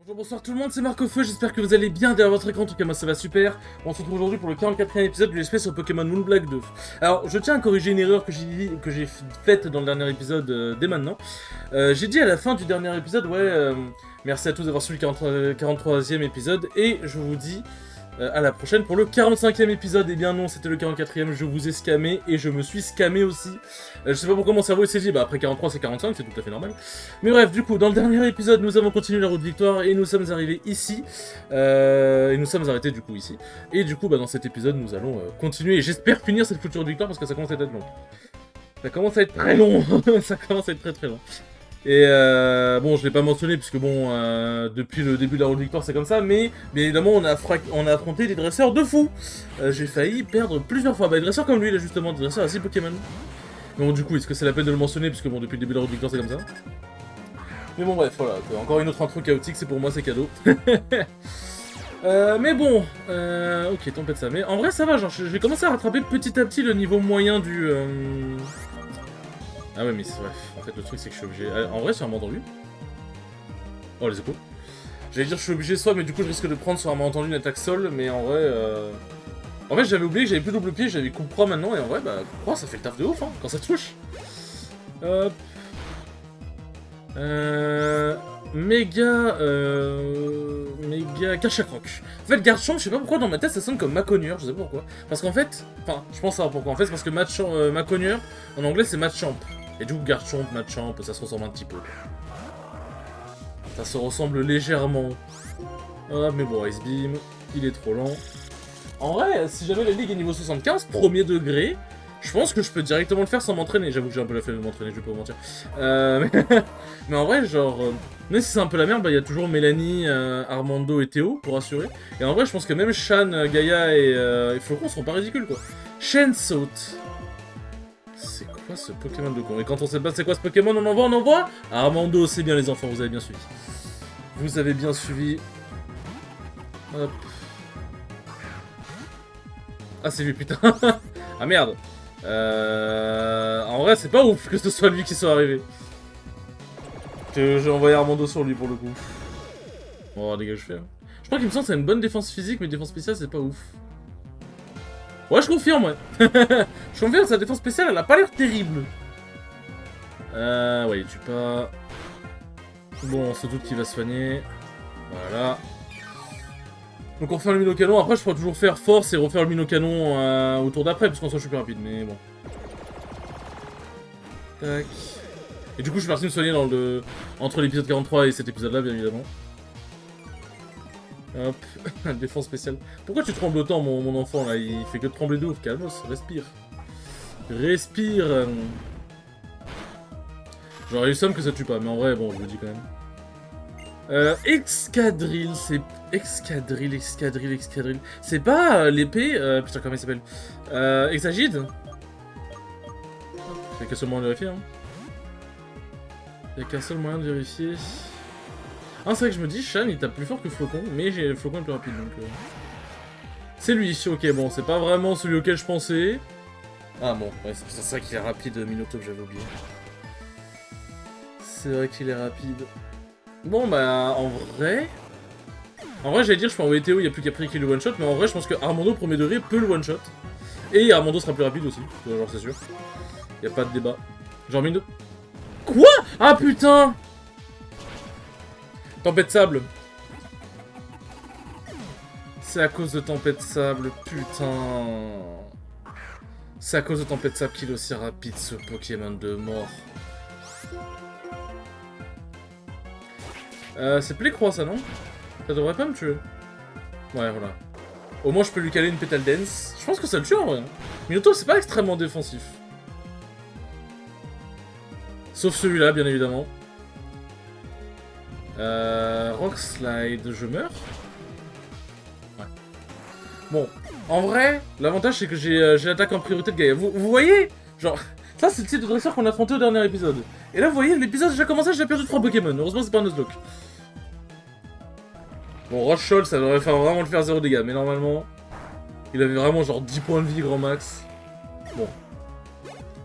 Bonjour, bonsoir tout le monde, c'est Marc-Feu, j'espère que vous allez bien derrière votre écran, en tout cas moi ça va super. On se retrouve aujourd'hui pour le 44e épisode de l'espèce sur Pokémon Moonblack 2. Alors, je tiens à corriger une erreur que j'ai faite dans le dernier épisode dès maintenant. J'ai dit à la fin du dernier épisode, merci à tous d'avoir suivi le 43e épisode, et je vous dis à la prochaine pour le 45e épisode. Eh bien non, c'était le 44e, je vous ai scamé, et je me suis scamé aussi. Je sais pas pourquoi mon cerveau s'est dit, bah après 43 c'est 45, c'est tout à fait normal. Mais bref, du coup, dans le dernier épisode, nous avons continué la route de victoire, et nous sommes arrivés ici. Et nous sommes arrêtés du coup ici. Et du coup, dans cet épisode, nous allons continuer, et j'espère finir cette future route de victoire, parce que ça commence à être long. Ça commence à être très long. Ça commence à être très très long. Et bon, je l'ai pas mentionné puisque bon, depuis le début de la route de victoire c'est comme ça, mais bien évidemment on a affronté des dresseurs de fous. J'ai failli perdre plusieurs fois. Bah, des dresseurs comme lui là justement, des dresseurs à 6 Pokémon. Mais bon, du coup, est-ce que c'est la peine de le mentionner puisque bon, depuis le début de la route de victoire c'est comme ça. Mais bon, bref, voilà, encore une autre intro chaotique, c'est pour moi, c'est cadeau. Mais bon, ok, tempête ça. Mais en vrai, ça va, genre, j'ai commencé à rattraper petit à petit le niveau moyen du. Ah ouais, mais c'est vrai. En fait, le truc, c'est que je suis obligé. En vrai, sur un malentendu. Oh, les échos. J'allais dire, je suis obligé soit, mais du coup, je risque de prendre sur un malentendu une attaque sol, mais en vrai. En fait, j'avais oublié que j'avais plus double pied, j'avais coup croix maintenant, et en vrai, bah, coup croix, ça fait le taf de ouf, hein, quand ça touche. Méga Cachacroc. En fait, Garchomp, je sais pas pourquoi dans ma tête ça sonne comme Maconieur, je sais pas pourquoi. Parce qu'en fait, enfin, je pense savoir pourquoi. En fait, c'est parce que Maconieur, en anglais, c'est Machamp. Et du coup, Garchomp, Machamp, ça se ressemble un petit peu. Ça se ressemble légèrement. Ah, mais bon, Ice Beam, il est trop lent. En vrai, si jamais la ligue est niveau 75, premier degré, je pense que je peux directement le faire sans m'entraîner. J'avoue que j'ai un peu la flemme de m'entraîner, je vais pas vous mentir. Mais en vrai, genre, même si c'est un peu la merde, bah il y a toujours Mélanie, Armando et Théo pour assurer. Et en vrai, je pense que même Shan, Gaïa et Flocon seront pas ridicules quoi. Saute. C'est quoi ce Pokémon de con? Et quand on sait pas c'est quoi ce Pokémon, on envoie Armando, c'est bien les enfants, vous avez bien suivi. Vous avez bien suivi. Hop. Ah c'est lui, putain. Ah merde. En vrai, c'est pas ouf que ce soit lui qui soit arrivé. J'ai envoyé Armando sur lui pour le coup. Bon, dégage, je fais. Je crois qu'il me semble que c'est une bonne défense physique, mais défense spéciale, c'est pas ouf. Ouais, je confirme, ouais. Je confirme, sa défense spéciale, elle a pas l'air terrible. Ouais, il tue pas. Bon, on se doute qu'il va soigner. Voilà. Donc on refait le mino-canon. Après, je pourrais toujours faire force et refaire le mino-canon au tour d'après, parce qu'en soi, je suis plus rapide, mais bon. Tac. Et du coup, je suis parti me soigner dans entre l'épisode 43 et cet épisode-là, bien évidemment. Hop, défense spéciale. Pourquoi tu trembles autant, mon enfant, là? Il fait que de trembler de ouf. Calmos, respire. Respire. J'aurais eu somme que ça tue pas, mais en vrai, bon, je le dis quand même. Excadrill, c'est... Excadrill. C'est pas l'épée... Putain, comment il s'appelle? Exagide? Il y a qu'un seul moyen de vérifier, hein. Il y a qu'un seul moyen de vérifier... Ah, c'est vrai que je me dis, Shan il tape plus fort que Flocon, mais Flocon est plus rapide donc. C'est lui, ok, bon, c'est pas vraiment celui auquel je pensais. Ah bon, ouais, c'est ça qu'il est rapide, Minotaur, j'avais oublié. C'est vrai qu'il est rapide. Bon, bah, en vrai, j'allais dire, je peux envoyer Théo, il n'y a plus qu'à prier qu'il le one-shot, mais en vrai, je pense que Armando, premier degré, peut le one-shot. Et Armando sera plus rapide aussi, genre, c'est sûr. Y a pas de débat. Genre, Mino. Quoi? Ah putain! Tempête sable. C'est à cause de tempête sable, putain. C'est à cause de tempête sable qu'il est aussi rapide ce Pokémon de mort. C'est Plécroix ça, non? Ça devrait pas me tuer. Ouais, voilà. Au moins je peux lui caler une Pétale Dance. Je pense que ça le tue en vrai. Minotaur c'est pas extrêmement défensif. Sauf celui-là, bien évidemment. Rock Slide, je meurs? Ouais. Bon, en vrai, l'avantage c'est que j'ai l'attaque en priorité de Gaïa. Vous voyez? Genre, ça c'est le type de dresseur qu'on a affronté au dernier épisode. Et là vous voyez, l'épisode a déjà commencé, j'ai perdu 3 Pokémon. Heureusement c'est pas un Nuzlocke. Bon, Rush Shoal, ça devrait vraiment le faire 0 dégâts, mais normalement, il avait vraiment genre 10 points de vie grand max. Bon.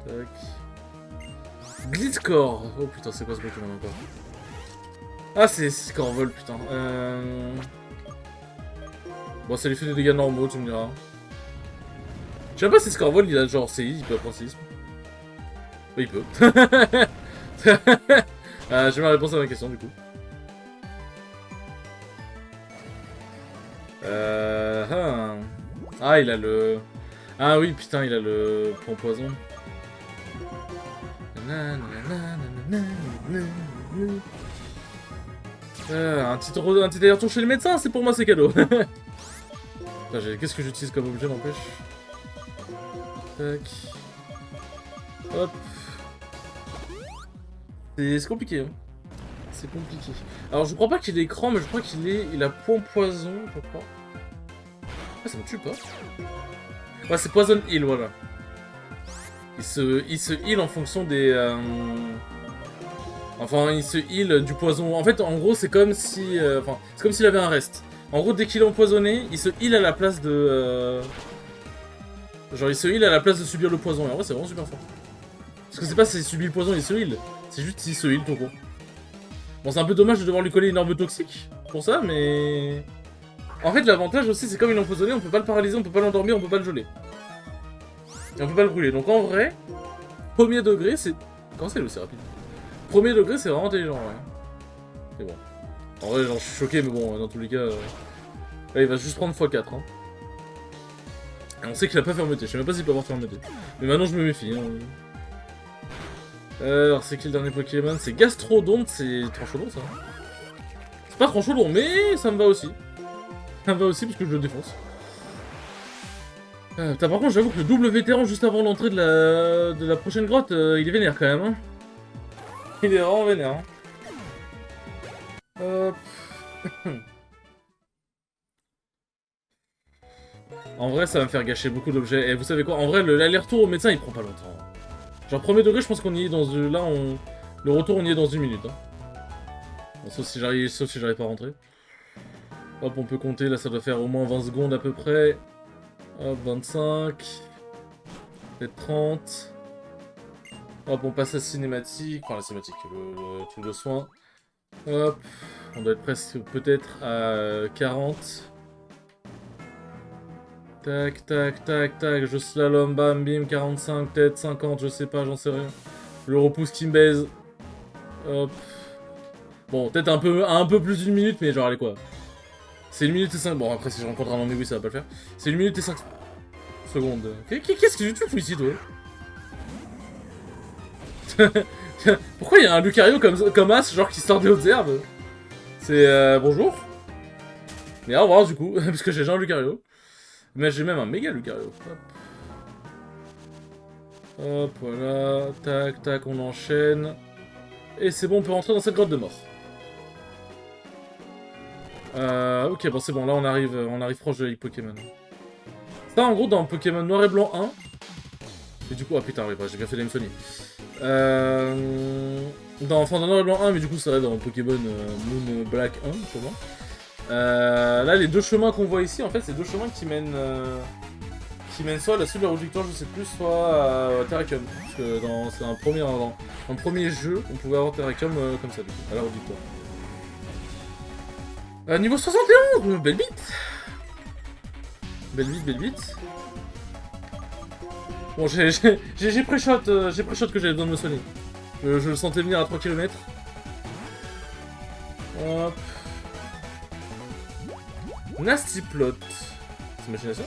Tac. Glitzcore. Oh putain, c'est quoi ce Pokémon encore? Ah, c'est Scorvol, putain. Bon, ça lui fait des dégâts normaux, tu me diras. Je sais pas si Scorvol, il a genre CI, il peut apprendre séisme. Oui, il peut. J'ai ma réponse à ma question, du coup. Ah, il a le... Ah oui, putain, il a le point poison. Un petit aller-retour chez le médecin, c'est pour moi, c'est cadeau. Qu'est-ce que j'utilise comme objet, n'empêche. Tac. Hop. C'est compliqué, hein. C'est compliqué. Alors, je crois pas qu'il ait écran, mais je crois il a point poison, je crois. Ah, ça me tue pas. Ouais, c'est poison heal, voilà. Il se heal en fonction des... Enfin, il se heal du poison. En fait, en gros, c'est comme si... Enfin, c'est comme s'il avait un reste. En gros, dès qu'il est empoisonné, il se heal à la place de... Genre, il se heal à la place de subir le poison. Et en vrai, c'est vraiment super fort. Parce que c'est pas s'il subit le poison, il se heal. C'est juste s'il se heal, tout court. Bon, c'est un peu dommage de devoir lui coller une orbe toxique pour ça, mais... En fait, l'avantage aussi, c'est comme il est empoisonné, on peut pas le paralyser, on peut pas l'endormir, on peut pas le geler. Et on peut pas le brûler. Donc en vrai, premier degré, c'est... Comment c'est aussi rapide? Premier degré, c'est vraiment intelligent, ouais. C'est bon. En vrai, genre, je suis choqué, mais bon, dans tous les cas... Là, il va juste prendre x4, hein. Et on sait qu'il a pas fermeté, je sais même pas s'il peut avoir fermeté. Mais maintenant, je me méfie, hein. Alors, c'est qui le dernier Pokémon? C'est Gastrodonte, c'est Trancholon, ça. C'est pas Trancholon, mais ça me va aussi. Ça me va aussi, parce que je le défonce. Par contre, j'avoue que le double vétéran juste avant l'entrée de la prochaine grotte, il est vénère quand même. Hein. Il est vraiment vénère. Hein. Hop. En vrai, ça va me faire gâcher beaucoup d'objets. Et vous savez quoi? En vrai, l'aller-retour au médecin, il prend pas longtemps. Genre, premier degré, je pense qu'on y est dans... Là, le retour, on y est dans 1 minute. Hein. Bon, sauf si j'arrive pas à rentrer. Hop, on peut compter. Là, ça doit faire au moins 20 secondes à peu près. Hop, 25. Peut-être 30. Hop, on passe à la cinématique. Enfin, la cinématique, le truc de soin. Hop. On doit être presque peut-être à 40. Tac, tac, tac, tac. Je slalom, bam, bim. 45, peut-être 50, je sais pas, j'en sais rien. Le repousse qui me baise. Hop. Bon, peut-être un peu plus d'1 minute, mais genre, allez quoi. C'est 1 minute et 5. Bon, après, si je rencontre un ennemi, oui, ça va pas le faire. C'est 1 minute et 5 secondes. Qu'est-ce que tu fais ici, toi? Pourquoi il y a un Lucario comme As, genre qui sort des hautes herbes? C'est bonjour. Mais au revoir, du coup, parce que j'ai déjà un Lucario. Mais j'ai même un méga Lucario. Hop. Hop, voilà. Tac, tac, on enchaîne. Et c'est bon, on peut rentrer dans cette grotte de mort. Ok, bon, c'est bon, là on arrive proche de l'île Pokémon. Ça, en gros, dans Pokémon Noir et Blanc 1... Et du coup, ah putain, oui, bah, j'ai bien fait l'Emsony. Enfin, dans Noir et Blanc 1, mais du coup, ça va dans Pokémon Moon Black 1, pour moi. Là, les deux chemins qu'on voit ici, en fait, c'est deux chemins qui mènent soit à la suite de la route victoire, je sais plus, soit à Terrakium. Parce que c'est un premier jeu, on pouvait avoir Terrakium comme ça, du coup, à la route victoire. Niveau 71, belle bite. Belle bite. Bon, j'ai pré-shot que j'avais besoin de me soigner. Je le sentais venir à 3 km. Hop. Nasty Plot. C'est imagination?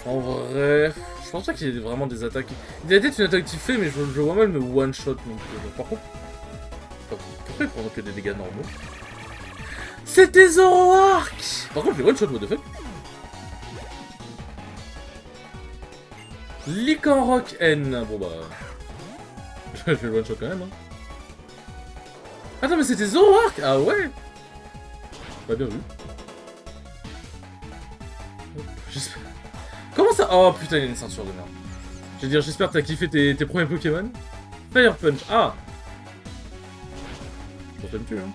En vrai, je pense pas qu'il y ait vraiment des attaques. Il y a peut-être une attaque qui fait, mais je vois mal me one-shot. Par contre, pourquoi il prend que des dégâts normaux? C'était Zoroark! Par contre, je l'ai one-shot, what the fuck? Lycanroc N. Bon bah... je vais le one-shot quand même, hein. Attends, mais c'était Zoroark! Ah ouais! Bah bien vu. J'espère... Comment ça... Oh putain, il y a une ceinture de merde. Je veux dire, j'espère que t'as kiffé tes premiers Pokémon. Fire Punch, ah! Bon, ça me tue, hein.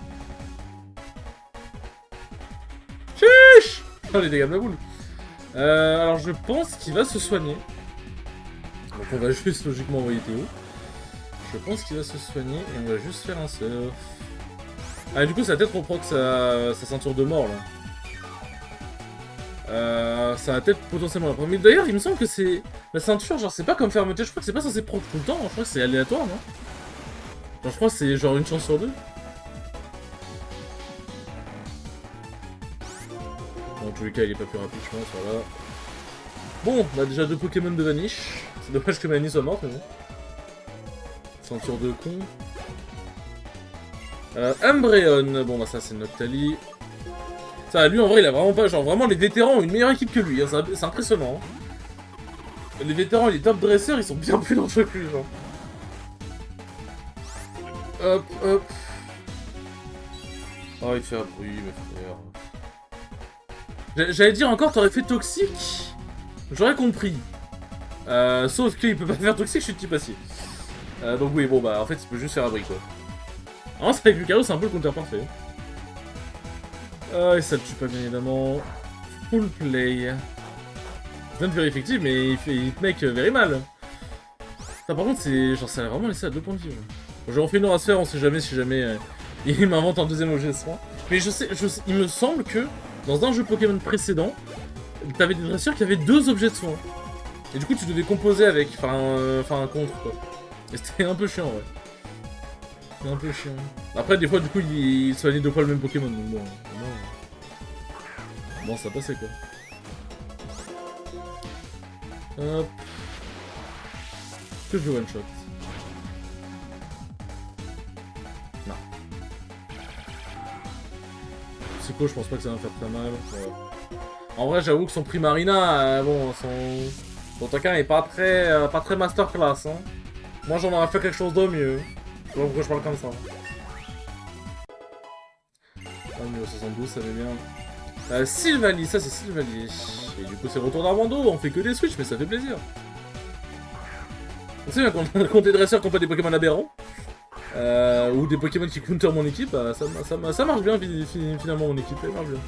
Chiche! Oh, les dégâts de la boule. Alors, je pense qu'il va se soigner. Donc, on va juste logiquement envoyer Théo. Je pense qu'il va se soigner et on va juste faire un surf. Ah, du coup, ça va peut-être reproc sa ceinture de mort là. Ça va peut-être potentiellement la prendre. Mais d'ailleurs, il me semble que c'est. La ceinture, genre, c'est pas comme fermeté. Je crois que c'est pas censé proc tout le temps. Je crois que c'est aléatoire, non? Genre, je crois que c'est genre une chance sur deux. Bon, en tous les cas, il est pas plus rapide, je pense, voilà. Bon, on a déjà 2 Pokémon de Vanish. C'est dommage que Mani soit morte, mais bon. Ceinture de con. Umbreon. Bon, bah ça, c'est Noctali. Ça, lui, en vrai, il a vraiment pas... Genre, vraiment, les vétérans ont une meilleure équipe que lui. Hein, c'est impressionnant. Hein. Les vétérans et les top dresseurs, ils sont bien plus dangereux que lui, genre. Hop, hop. Oh, il fait un bruit, mes frères. J'allais dire encore, t'aurais fait toxique. J'aurais compris. Sauf qu'il peut pas faire toxique, je suis de type acier. Donc oui, bon, bah, en fait, il peut juste faire abri, quoi. En vrai, avec Lucario, c'est un peu le counter parfait. Ah, et ça le tue pas, bien évidemment. Full play. C'est very effective, mais il te make very mal. Ça, par contre, c'est... Genre, ça l'a vraiment laissé à 2 points de vie. J'ai refait une sphère, on sait jamais si jamais il m'invente un deuxième objet de soin. Mais je sais, il me semble que, dans un jeu Pokémon précédent, t'avais des dresseurs qui avaient 2 objets de soin. Et du coup, tu devais composer avec, enfin, contre, quoi. Et c'était un peu chiant, ouais. C'était un peu chiant. Après, des fois, du coup, il soignait 2 fois le même Pokémon, donc bon... Bon, ça passait, quoi. Hop. Est-ce que je veux one-shot? Non. Psycho, je pense pas que ça va me faire très mal. Ouais. En vrai, j'avoue que son Primarina, bon, son Taquin est pas très masterclass, hein. Moi, j'en aurais fait quelque chose de mieux. Je sais pas pourquoi je parle comme ça. Ah, niveau 72, ça va bien. Sylvanie, ça c'est Sylvanie. Et du coup, c'est retour d'Armando, on fait que des switches, mais ça fait plaisir. On sait bien qu'on des dresseurs qui n'ont pas des Pokémon aberrants. Ou des Pokémon qui counter mon équipe, ça marche bien finalement mon équipe, elle marche bien.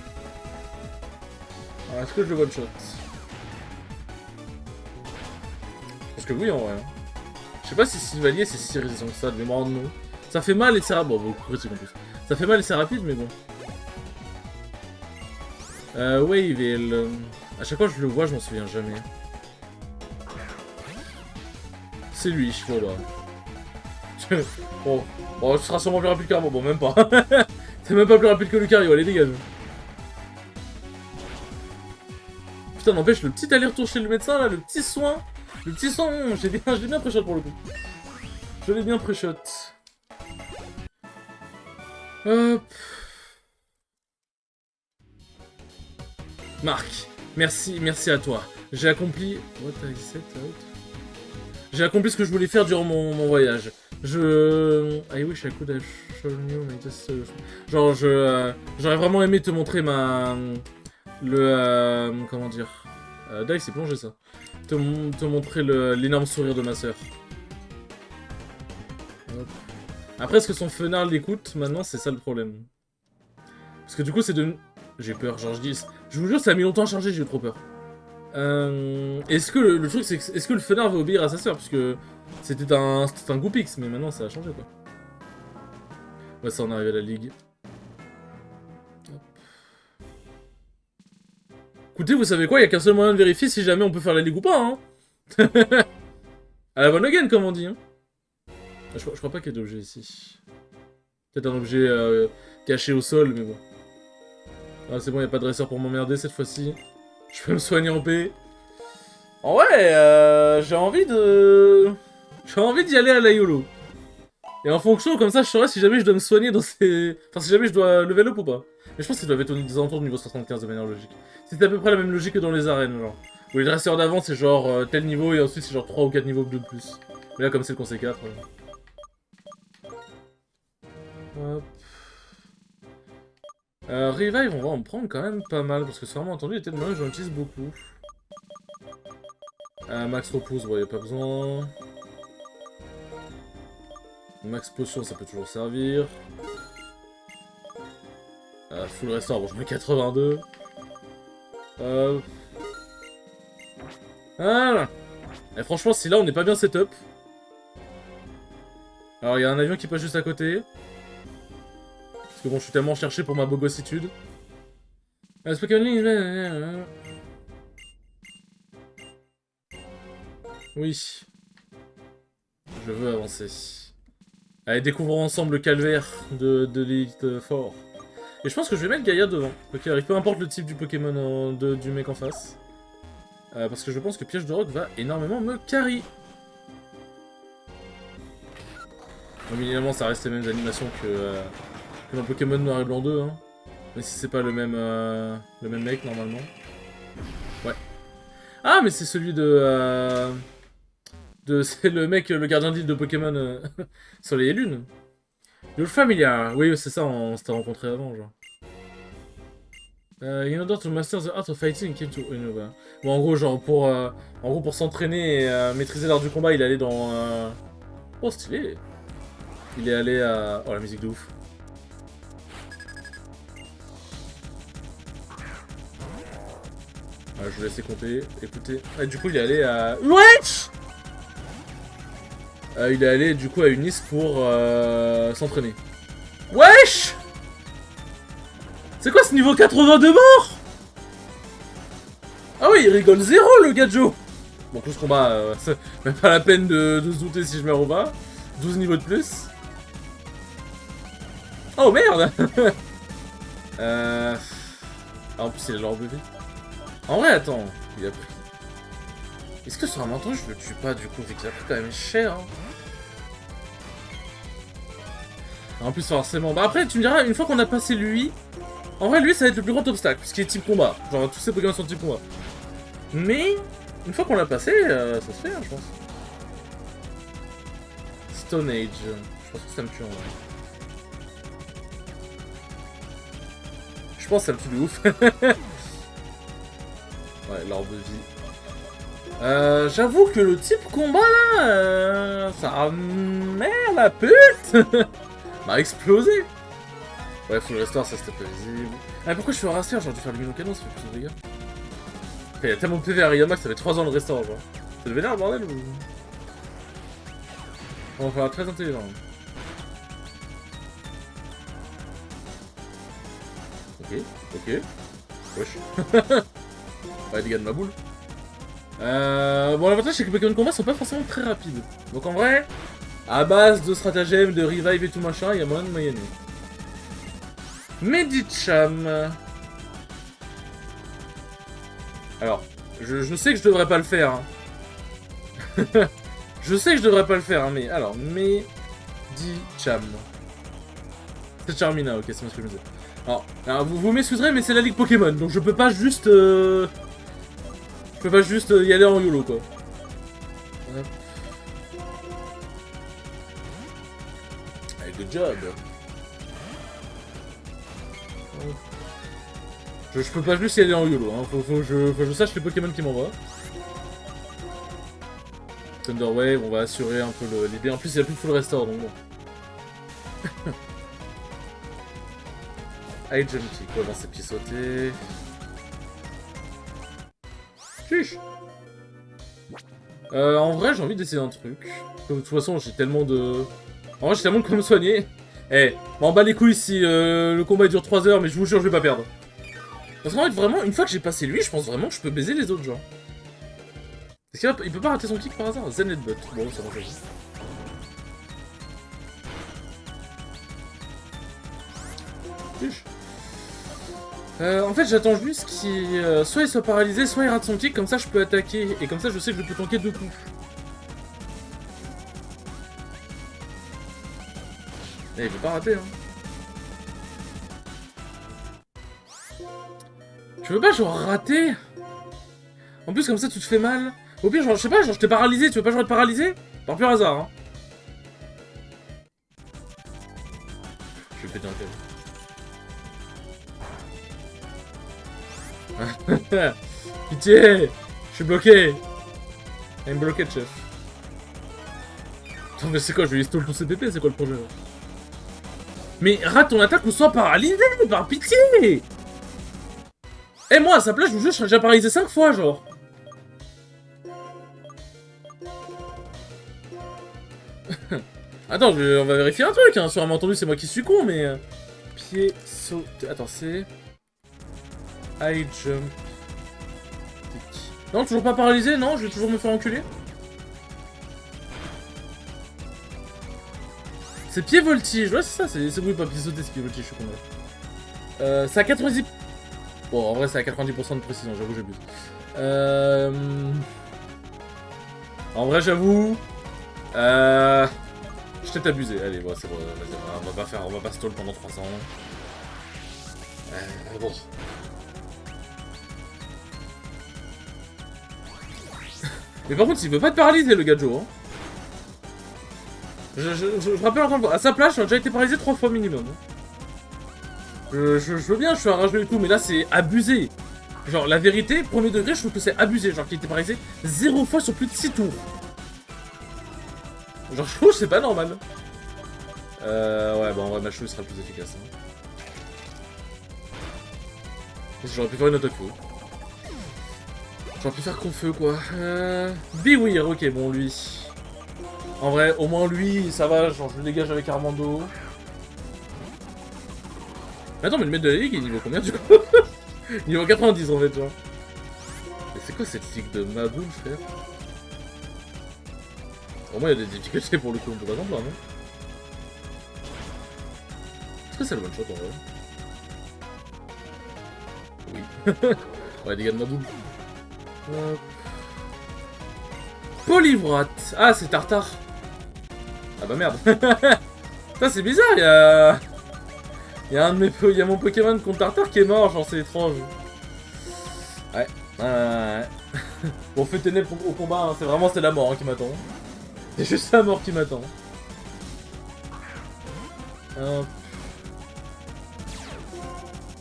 Alors est-ce que je le one shot? Parce que oui en vrai. Je sais pas si Sylvanier c'est si résistant que ça, de mémoire de nom. Ça fait mal et c'est rapide. Bon, beaucoup critique en plus. Ça fait mal et c'est rapide, mais bon. Wavell. À chaque fois que je le vois, je m'en souviens jamais. C'est lui, bon bah. Bon, ce sera sûrement plus rapide qu'Armand, bon même pas. C'est même pas plus rapide que Lucario, allez dégage. Putain, n'empêche, le petit aller-retour chez le médecin là, le petit soin, je l'ai bien pré-shot pour le coup. Je l'ai bien pré-shot. Hop. Marc, merci à toi. J'ai accompli... What I set out? J'ai accompli ce que je voulais faire durant mon voyage. I wish I could have shown you my solution. Genre, j'aurais vraiment aimé te montrer comment dire... Dive s'est plongé ça. Te montrer l'énorme sourire de ma sœur. Après, est-ce que son fenard l'écoute? Maintenant, c'est ça le problème. Parce que du coup, c'est devenu... J'ai peur, genre je dis... Je vous jure, ça a mis longtemps à charger, j'ai eu trop peur. Est-ce que le truc, c'est est-ce que le fenard va obéir à sa sœur? Parce que c'était un Goopix, mais maintenant ça a changé quoi. Ouais, ça on arrive à la ligue. Hop. Écoutez, vous savez quoi? Il y a qu'un seul moyen de vérifier si jamais on peut faire la ligue ou pas, hein. À la bonne again, comme on dit, hein. Je crois pas qu'il y ait d'objet ici. Peut-être un objet caché au sol, mais bon. Ah, c'est bon, il n'y a pas de dresseur pour m'emmerder cette fois-ci. Je peux me soigner en paix. En vrai, j'ai envie d'y aller à la YOLO. Et en fonction, comme ça, je saurai si jamais je dois me soigner dans ces... Enfin, si jamais je dois level up ou pas. Mais je pense qu'ils doivent être aux alentours du niveau 75 de manière logique. C'est à peu près la même logique que dans les arènes, genre. Où les dresseurs d'avant, c'est genre tel niveau, et ensuite c'est genre 3 ou 4 niveaux de plus. Mais là, comme c'est le conseil 4... Hop. Revive, on va en prendre quand même pas mal, parce que c'est vraiment entendu, il était de moyen que j'en utilise beaucoup. Max repousse, bon, y a pas besoin. Max potion, ça peut toujours servir. Full restore, bon, je mets 82. Voilà. Et franchement, si là on n'est pas bien setup. Alors, il y a un avion qui passe juste à côté. Parce que bon, je suis tellement cherché pour ma bogossitude. Oui. Je veux avancer. Allez, découvrons ensemble le calvaire de l'élite fort. Et je pense que je vais mettre Gaïa devant. Ok, peu importe le type du Pokémon du mec en face. Parce que je pense que Piège de Roc va énormément me carry. Bon, évidemment, ça reste les mêmes animations que dans Pokémon Noir et Blanc 2. Hein. Mais si c'est pas le même mec, normalement. Ouais. Ah, mais c'est celui c'est le mec, le gardien d'île de Pokémon Soleil et Lune. You're familiar. Oui, c'est ça, on s'était rencontrés avant, genre. In order to master the art of fighting, came to Unova. Bon, en gros, genre, pour s'entraîner et maîtriser l'art du combat, il est allé dans... Oh, stylé. Il est allé à... Oh, la musique de ouf. Je vous laisse compter, écoutez. Ah, du coup, il est allé à... Wesh il est allé, du coup, à Unis pour s'entraîner. Wesh! C'est quoi ce niveau 82 morts? Ah oui, il rigole zéro, le Gadjo. Bon, tout ce combat, c'est même pas la peine de se douter si je meurs ou pas. 12 niveaux de plus. Oh merde. Ah, en plus, il a l'orbe de vie. En vrai, attends, il a pris... Est-ce que sur un menton, je le tue pas, du coup, vu qu'il a pris quand même cher, hein. En plus, forcément... Bah après, tu me diras, une fois qu'on a passé lui... En vrai, lui, ça va être le plus grand obstacle, parce qu'il est type combat. Genre, tous ces Pokémon sont type combat. Mais, une fois qu'on l'a passé, ça se fait, hein, je pense. Stone Age. Je pense que ça me tue, en vrai. Je pense que ça me tue de ouf. Ouais, l'orbe de vie. J'avoue que le type combat, là... ça merde la pute. M'a explosé. Ouais, full restore, ça c'était pas visible. Ah, pourquoi je fais un restore? J'aurais dû faire le mino-canon, ça fait plus de dégâts. Il y a tellement de PV à Ryamax, ça fait 3 ans le restore, genre. C'est le vénère, bordel, ou... On va faire très intelligent. Ok. Wesh. Ouais, dégâts de ma boule. Bon, l'avantage, c'est que les Pokémon combat sont pas forcément très rapides. Donc en vrai, à base de stratagèmes, de revive et tout machin, il y a moyen de moyenner. Medicham. Alors, je sais que je devrais pas le faire. Hein. Je sais que je devrais pas le faire, hein, mais... Alors, Medicham. C'est Charmina, ok, c'est ce que je me disais. Alors vous m'excuserez, mais c'est la Ligue Pokémon, donc je peux pas juste... Je peux pas juste y aller en YOLO, quoi. Hop. Allez, good job. Je peux pas juste y aller en YOLO, hein. Faut que je sache les Pokémon qui m'envoient. Thunder Wave, on va assurer un peu l'idée. En plus, il y a plus de full restore, donc bon. High Jump Kick, ouais, dans ses pieds sautés. Chiche. En vrai, j'ai envie d'essayer un truc. De toute façon, j'ai tellement de... En vrai, j'ai tellement de quoi me soigner. Eh, m'en bats les couilles si le combat dure 3 heures, mais je vous jure, je vais pas perdre. Parce qu'en fait, vraiment, une fois que j'ai passé lui, je pense vraiment que je peux baiser les autres, genre. Est-ce qu'il peut pas rater son kick par hasard? Zen Headbutt. Bon, ça marche. Chiche. En fait, j'attends juste qu'il... soit il soit paralysé, soit il rate son kick, comme ça je peux attaquer. Et comme ça, je sais que je peux tanker 2 coups. Et il peut pas rater, hein. Tu veux pas, genre, rater? En plus, comme ça, tu te fais mal. Au pire, genre, je sais pas, genre, je t'ai paralysé. Tu veux pas, genre, être paralysé? Par pur hasard, hein. Je vais péter un câble. Pitié! Je suis bloqué! I'm bloqué, chef. Attends, mais c'est quoi? Je vais installer tout CPP, c'est quoi le projet là? Mais rate ton attaque ou sois paralysé, par pitié! Eh, moi, à sa place, je vous jure, je serais déjà paralysé 5 fois, genre. Attends, on va vérifier un truc, hein. Sûrement entendu, c'est moi qui suis con, mais... Pied sauté... Attends, c'est... High jump... Non, toujours pas paralysé, non? Je vais toujours me faire enculer. C'est pied voltige, ouais c'est ça, c'est oui pas pied sauté, c'est pied voltige, je suis con. C'est à 90... Bon, en vrai c'est à 90% de précision, j'avoue j'abuse. En vrai j'avoue... Je t'ai abusé, allez, bon, c'est bon, vas-y, on va pas stall pendant 300 ans. Bon. Mais par contre, il veut pas te paralyser, le gadjo, hein. Je rappelle encore une fois, à sa place, j'ai déjà été paralysé 3 fois minimum. Je veux bien, je suis un rageux et tout, mais là, c'est abusé. Genre, la vérité, premier degré, je trouve que c'est abusé. Genre, qu'il était paralysé 0 fois sur plus de 6 tours. Genre, je trouve que c'est pas normal. Ouais, bon, en vrai, ma cheveux sera plus efficace. Hein. J'aurais pu faire une attaque feu. J'aurais pu faire con feu, quoi. Biwir, ok, bon, lui. En vrai, au moins lui, ça va, genre, je le dégage avec Armando. Mais attends, mais le maître de la ligue, il est niveau combien, du coup? Niveau 90, en fait, genre. Mais c'est quoi cette ligue de Maboul, frère? Au moins, il y a des difficultés pour le coup, on peut pas s'en plaindre, non? Est-ce que c'est le one shot en vrai? Oui. Ouais, dégâts de Maboul. Polyvrate. Ah, c'est Tartare. Ah bah merde. Ça, c'est bizarre, il y a mon Pokémon contre Tartare qui est mort, genre c'est étrange. Ouais. Bon, fait ténèbres au combat, hein. C'est la mort hein, qui m'attend. C'est juste la mort qui m'attend.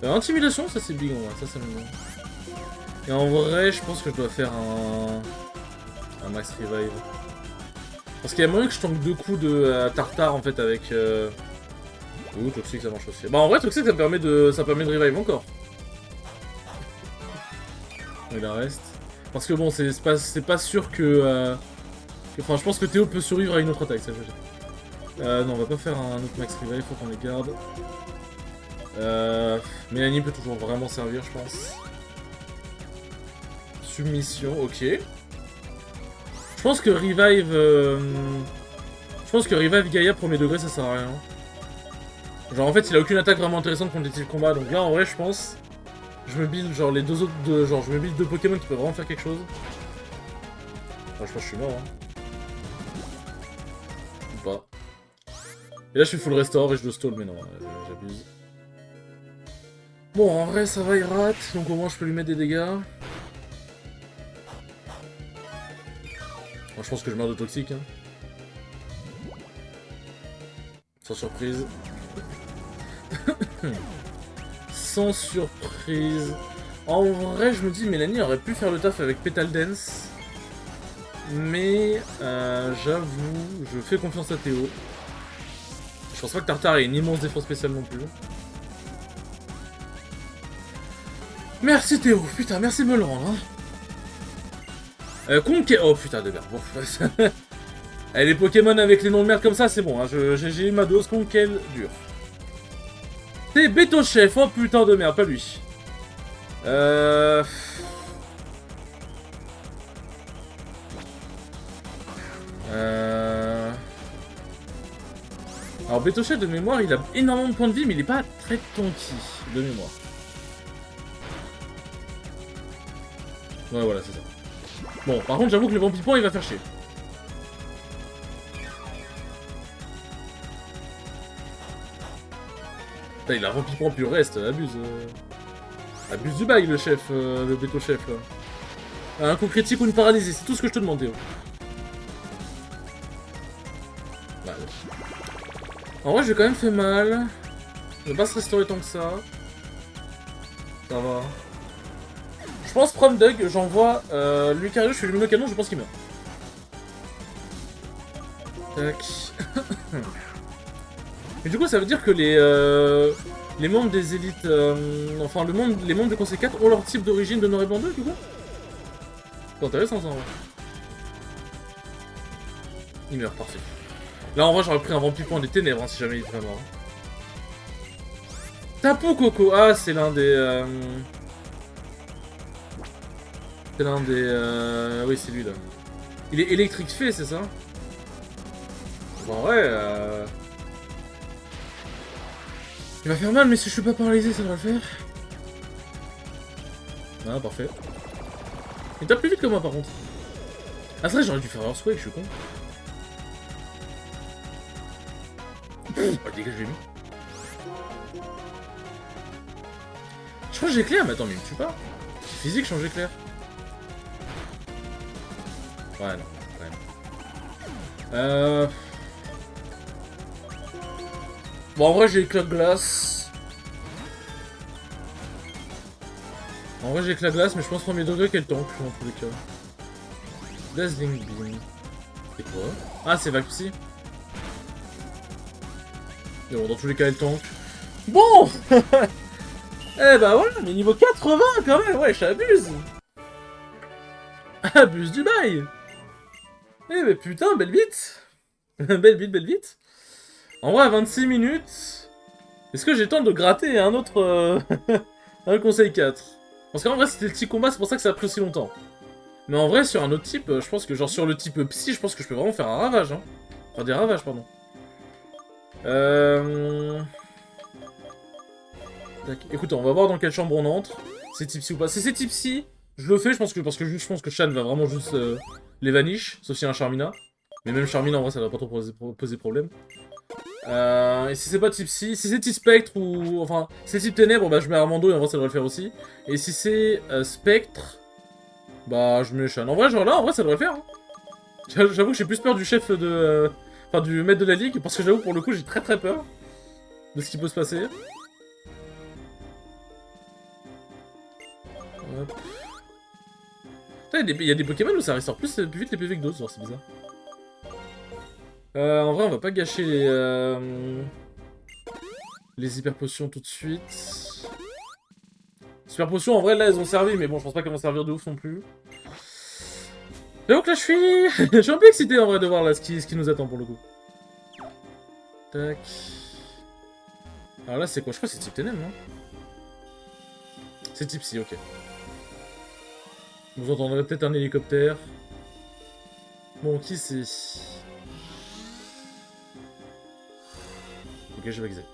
Intimidation, ça c'est big en vrai, ça me bien. Et en vrai, je pense que je dois faire un max revive. Parce qu'il y a moyen que je tank 2 coups de Tartare en fait avec... Ouh, Toxic ça marche aussi. Bah en vrai, Toxic ça permet de revive encore. Il en reste. Parce que bon, c'est pas sûr que... Enfin, je pense que Théo peut survivre à une autre attaque, ça je veux dire. Non, on va pas faire un autre max revive, faut qu'on les garde. Mélanie peut toujours vraiment servir, je pense. Submission, ok. Je pense que revive... Je pense que revive Gaïa premier degré, ça sert à rien. Genre en fait, il a aucune attaque vraiment intéressante contre les types combat, donc là en vrai, je pense... Je me build genre les deux autres... Genre je me build 2 Pokémon qui peuvent vraiment faire quelque chose. Enfin, je pense que je suis mort, hein. Ou pas. Et là, je suis full restore et je le stall, mais non, j'abuse. Bon, en vrai, ça va, il rate, donc au moins je peux lui mettre des dégâts. Moi, je pense que je meurs de toxique. Hein. Sans surprise. Sans surprise. En vrai, je me dis, Mélanie aurait pu faire le taf avec Petal Dance. Mais, j'avoue, je fais confiance à Théo. Je pense pas que Tartare ait une immense défense spéciale non plus. Merci Théo, putain, merci de me le rendre. Hein. Conquête. Oh putain de merde. Bon. Les Pokémon avec les noms de merde comme ça, c'est bon. Hein. J'ai eu ma dose. Conquête dur. C'est Beto Chef. Oh putain de merde, pas lui. Alors Beto Chef de mémoire, il a énormément de points de vie, mais il est pas très tanky de mémoire. Ouais, voilà, c'est ça. Bon, par contre, j'avoue que le Vampipon, il va faire chier. Putain, il a Vampipon pur reste, abuse. Abuse du bail, le chef, le Beto Chef, là. Un coup critique ou une paralysie, c'est tout ce que je te demandais. Bah, ouais. En vrai, j'ai quand même fait mal. Il va pas se restaurer tant que ça. Ça va. Je pense Prom Dug, j'envoie Lucario, je fais Lumino Canon, je pense qu'il meurt. Tac. Et du coup, ça veut dire que les membres des élites... enfin, les membres du Conseil 4 ont leur type d'origine de Noir et Blanc 2, du coup. C'est intéressant, ça, en vrai. Il meurt, parfait. Là, en vrai, j'aurais pris un Vampire Point des Ténèbres, hein, si jamais il est vraiment. Tapu Koko. Ah, c'est l'un des... C'est l'un des... Oui, c'est lui, là. Il est électrique fait, c'est ça? Bon, ouais, il va faire mal, mais si je suis pas paralysé, ça devrait le faire. Ah, parfait. Il tape plus vite que moi, par contre. Ah, c'est vrai, j'aurais dû faire Earthquake, je suis con. Oh, dégage, je l'ai mis. Je crois que j'éclaire, mais attends, mais il me tue pas. C'est physique, change éclair. Ouais, non, ouais. Bon, en vrai, j'ai éclat de glace. En vrai, j'ai éclat de glace, mais je pense premier degré qu'elle tank, dans tous les cas. Dazzling Beam. C'est quoi? Ah, c'est Vaxi. Mais bon, dans tous les cas, elle tank. Bon. Eh bah voilà, mais niveau 80 quand même, ouais, j'abuse. Abuse du bail. Eh mais putain, belle bite. Belle bite. En vrai, à 26 minutes... Est-ce que j'ai temps de gratter un autre... un conseil 4? Parce qu'en vrai, c'était le petit combat, c'est pour ça que ça a pris aussi longtemps. Mais en vrai, sur un autre type, je pense que... Genre sur le type psy, je pense que je peux vraiment faire un ravage, hein. Enfin, des ravages, pardon. Tac. Écoute, on va voir dans quelle chambre on entre. C'est type psy ou pas. Si c'est type psy, je le fais, je pense que Shan va vraiment juste les vanish, sauf s'il y a un Charmina. Mais même Charmina, en vrai, ça va pas trop poser problème. Et si c'est pas type psy, si c'est type spectre ou... Enfin, si c'est type ténèbres, bah je mets Armando et en vrai ça devrait le faire aussi. Et si c'est spectre, bah je mets Shan. En vrai, genre là, en vrai ça devrait le faire. Hein. J'avoue que j'ai plus peur du chef de... Enfin, du maître de la ligue, parce que j'avoue pour le coup j'ai très peur de ce qui peut se passer. Hop. Putain, il y a des Pokémon où ça restaure plus vite les PV que d'autres, genre c'est bizarre. En vrai, on va pas gâcher les hyper potions tout de suite. Super potions, en vrai, là, elles ont servi, mais bon, je pense pas qu'elles vont servir de ouf non plus. Donc là, je suis un peu excité, en vrai, de voir là, ce qui nous attend, pour le coup. Tac. Alors là, c'est quoi? Je crois que c'est type ténèbres, non? C'est type si, ok. Vous entendrez peut-être un hélicoptère. Bon, qui c'est? Ok, je vais exer.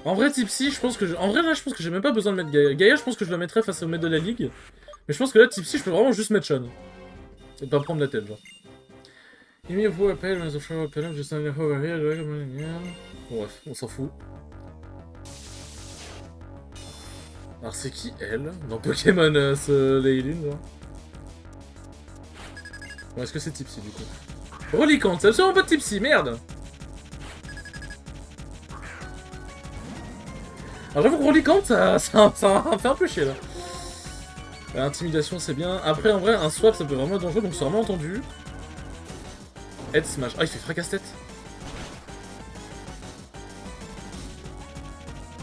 En vrai, Tipsy, je pense que... En vrai, là, je pense que j'ai même pas besoin de mettre Gaïa. Gaïa, je pense que je la mettrais face au maître de la ligue. Mais je pense que là, Tipsy, je peux vraiment juste mettre Shan. Et pas prendre la tête, genre. Bref, on s'en fout. Alors, c'est qui, elle? Dans Pokémon, ce Leylin, genre? Bon, est-ce que c'est Tipsy, du coup? Reliquante, c'est absolument pas Tipsy, merde! Alors j'avoue que Rollicante, ça fait un peu chier là. Intimidation c'est bien. Après en vrai un swap ça peut vraiment être dangereux donc c'est vraiment entendu. Head smash. Ah il fait fracasse-tête.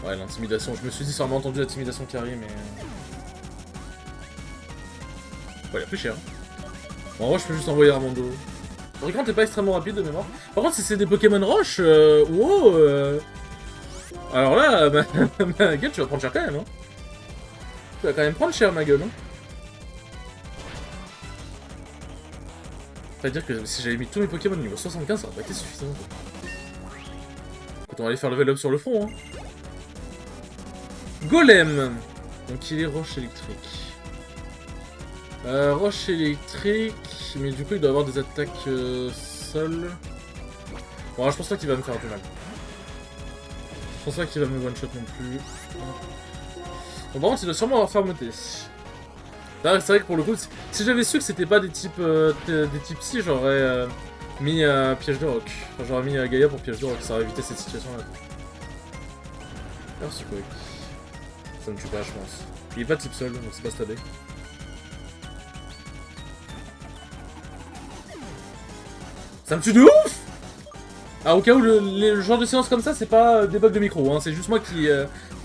Ouais l'intimidation, je me suis dit c'est vraiment entendu l'intimidation qui arrive mais... Ouais il a plus cher. Bon, en vrai je peux juste envoyer Armando. Rollicante est pas extrêmement rapide de mémoire. Par contre si c'est des Pokémon Roche, wow alors là, ma gueule, tu vas prendre cher quand même, hein. Tu vas quand même prendre cher, ma gueule, hein. C'est-à-dire que si j'avais mis tous mes Pokémon niveau 75, ça aurait pas été suffisant. Écoute, on va aller faire level up sur le front, hein. Golem. Donc il est roche électrique. Roche électrique, mais du coup il doit avoir des attaques sol. Bon, alors, je pense pas qu'il va me faire du mal. Je pense pas qu'il va me one-shot non plus. Bon, par contre, il doit sûrement avoir fermeté. C'est vrai que pour le coup, si j'avais su que c'était pas des types psy, j'aurais mis piège de roc. Enfin, j'aurais mis Gaïa pour piège de roc, ça aurait évité cette situation-là. Merci, quoi. Ça me tue pas, je pense. Il est pas type sol, donc c'est pas stabé. Ça me tue de ouf! Ah, au cas où le genre de séance comme ça, c'est pas des bugs de micro, hein, c'est juste moi qui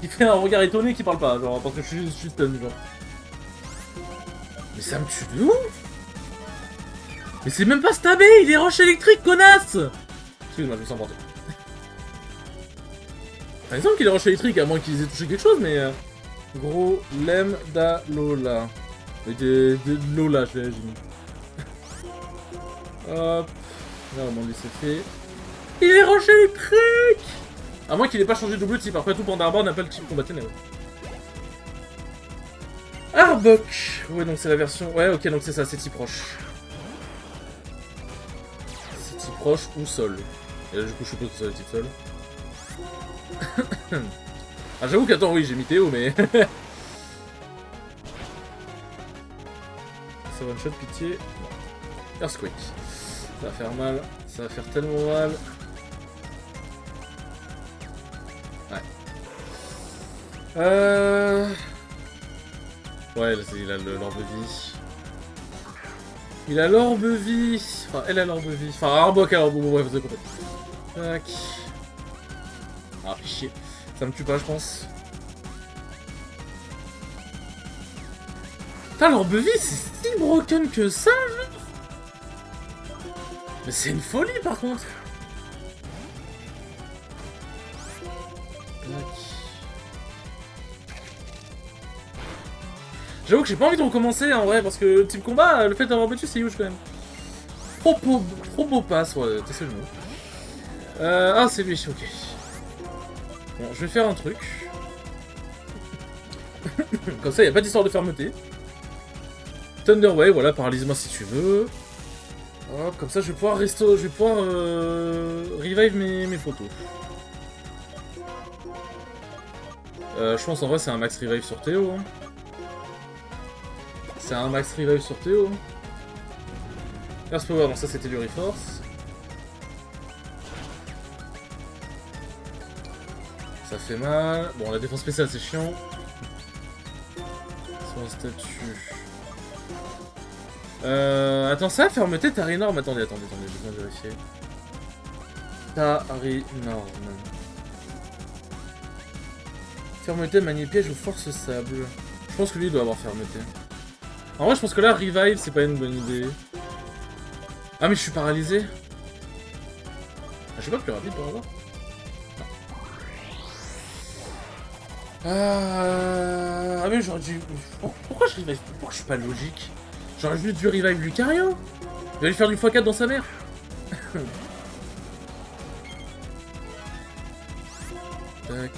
fait un regard étonné et qui parle pas, genre, parce que je suis stun, genre. Mais ça me tue de ouf! Mais c'est même pas stabé, il est roche électrique, connasse! Excuse-moi, je me sens porté. Par exemple qu'il est rush électrique, à moins qu'ils aient touché quelque chose, mais... Gros lem da Lola. De Lola, j'ai mis. Hop. Là, au moins, lui, c'est fait. Il est rush électrique. À moins qu'il ait pas changé de double type. Après tout, Pandarbor n'a pas le type combattant. Arbok. Ouais, donc c'est la version... Ouais, ok, donc c'est ça, c'est type roche. C'est type roche ou sol. Et là, du coup, je suppose que c'est le type sol. Ah, j'avoue qu'attends, oui, j'ai mis Théo, mais... Ça one shot, pitié. Non. Earthquake. Ça va faire mal. Ça va faire tellement mal. Ouais. Ouais, là, il a l'orbe vie. Il a l'orbe vie. Enfin, elle a l'orbe vie. Enfin, Arbok a l'orbe vie. Ouais, vous avez compris. Tac. Ah, chier. Ça me tue pas, je pense. Putain, l'orbe vie, c'est si broken que ça, genre. Mais c'est une folie, par contre. J'avoue que j'ai pas envie de recommencer en vrai, parce que le type combat, le fait d'avoir battu, c'est huge quand même. Trop beau passe, ouais, t'es le mot. Ah, c'est lui, ok. Bon, je vais faire un truc. Comme ça, y a pas d'histoire de fermeté. Thunderwave, voilà, paralyse-moi si tu veux. Hop, comme ça, je vais pouvoir revive mes photos. Je pense en vrai, c'est un max revive sur Théo. Hein. C'est un max revive sur Théo. Earth Power, donc ça c'était du Reforce. Ça fait mal. Bon, la défense spéciale c'est chiant. Son statut. Attends, ça, fermeté, t'as énorme. Attendez, j'ai besoin de vérifier. T'as énorme. Fermeté, manie piège ou force sable. Je pense que lui il doit avoir fermeté. En vrai, je pense que là, revive, c'est pas une bonne idée. Ah, mais je suis paralysé. Ah, je suis pas plus rapide pour avoir. Ah, mais j'aurais dû... Pourquoi je revive? Pourquoi je suis pas logique? J'aurais juste dû revive Lucario. Il va lui faire du x4 dans sa mère. Tac.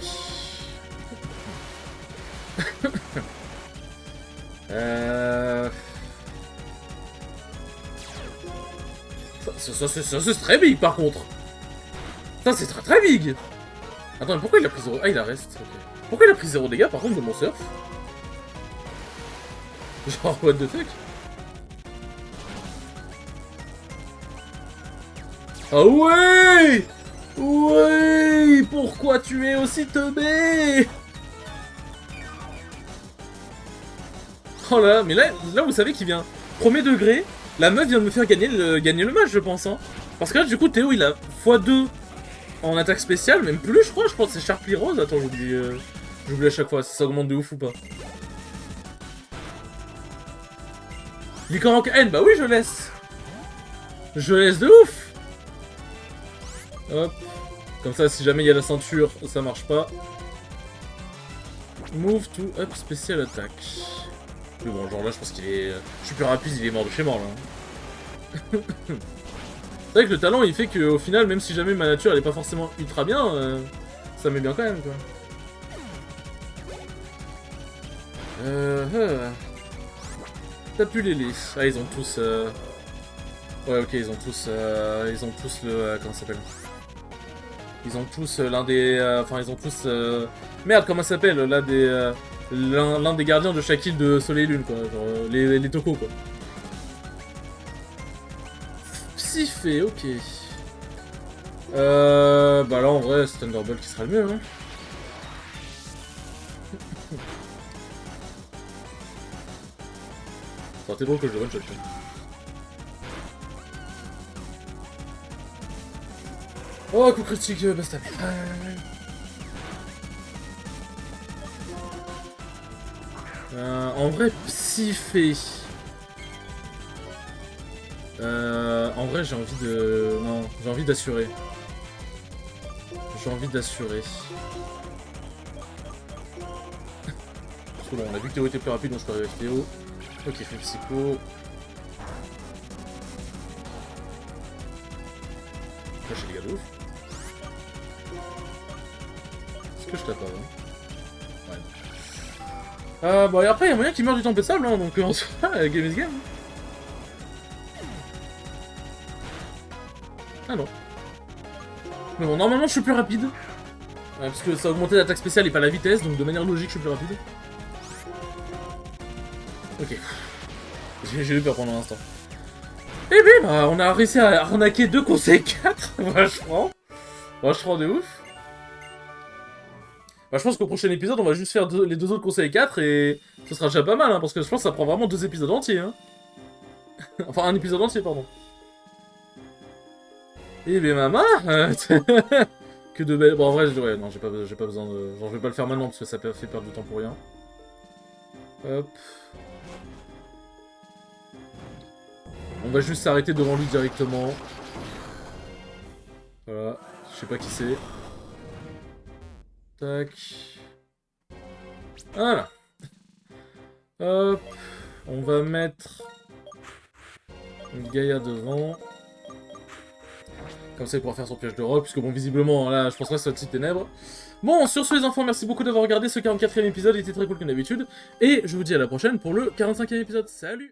Ça c'est très big par contre. Ça c'est très big. Attends, mais pourquoi il a pris 0? Ah, il a reste. Okay. Pourquoi il a pris 0 dégâts par contre de mon surf? Genre, what the fuck? Ah ouais! Ouais! Pourquoi tu es aussi teubé? Oh là, mais là vous savez qu'il vient. Premier degré, la meuf vient de me faire gagner le match, je pense. Hein. Parce que là, du coup, Théo, il a x2 en attaque spéciale, même plus, je crois. Je pense que c'est Sharpie Rose. Attends, j'oublie à chaque fois si ça augmente de ouf ou pas. Licorne N, bah oui, je laisse. Je laisse de ouf. Hop. Comme ça, si jamais il y a la ceinture, ça marche pas. Move to up spécial attack. Mais bon, genre là, je pense qu'il est... Je suis plus rapide, il est mort de chez mort, là. C'est vrai que le talent, il fait qu'au final, même si jamais ma nature, elle est pas forcément ultra bien, ça met bien quand même, quoi. T'as pu les lits. Ah, ils ont tous... Ouais, ok, ils ont tous le... comment ça s'appelle? Ils ont tous l'un des... Enfin, ils ont tous... Merde, comment ça s'appelle? Là, des... L'un des gardiens de chaque île de Soleil et Lune, quoi. Genre, les tocos, quoi. Psyphé, ok. Bah là, en vrai, c'est Thunderbolt qui sera le mieux, hein. Ça aurait été drôle que je le one-shot. Oh, coup critique, basta. En vrai, Psyphé. En vrai, j'ai envie de... Non, j'ai envie d'assurer. J'ai envie d'assurer. Parce que bon, on a vu que Théo était plus rapide, donc je peux arriver avec Théo. Ok, fait psycho. Lâchez les gars de ouf. Est-ce que je tape avant? Ouais. Bon, et après, il y a moyen qu'il meure du tempête de sable, hein, donc en soi, game is game. Ah non. Mais bon, normalement, je suis plus rapide. Parce que ça a augmenté l'attaque spéciale et pas la vitesse, donc de manière logique, je suis plus rapide. Ok. J'ai eu peur pendant un instant. Et bien, bah, on a réussi à arnaquer 2 conseils 4, vachement. Vachement de ouf. Bah, je pense qu'au prochain épisode, on va juste faire les 2 autres conseils 4 et ce sera déjà pas mal, hein, parce que je pense que ça prend vraiment 2 épisodes entiers. Hein. Enfin, un épisode entier, pardon. Eh bien, maman Que de belles... Bon, en vrai, ouais, non, j'ai pas besoin de... Genre, je vais pas le faire maintenant, parce que ça fait perdre du temps pour rien. Hop. On va juste s'arrêter devant lui directement. Voilà. Je sais pas qui c'est. Tac. Voilà. Hop. On va mettre... une Gaïa devant. Comme ça, il pourra faire son piège de rock, puisque bon, visiblement, là, je pense pas que ce soit de ténèbres. Bon, sur ce, les enfants, merci beaucoup d'avoir regardé ce 44e épisode, il était très cool comme d'habitude. Et je vous dis à la prochaine pour le 45e épisode. Salut!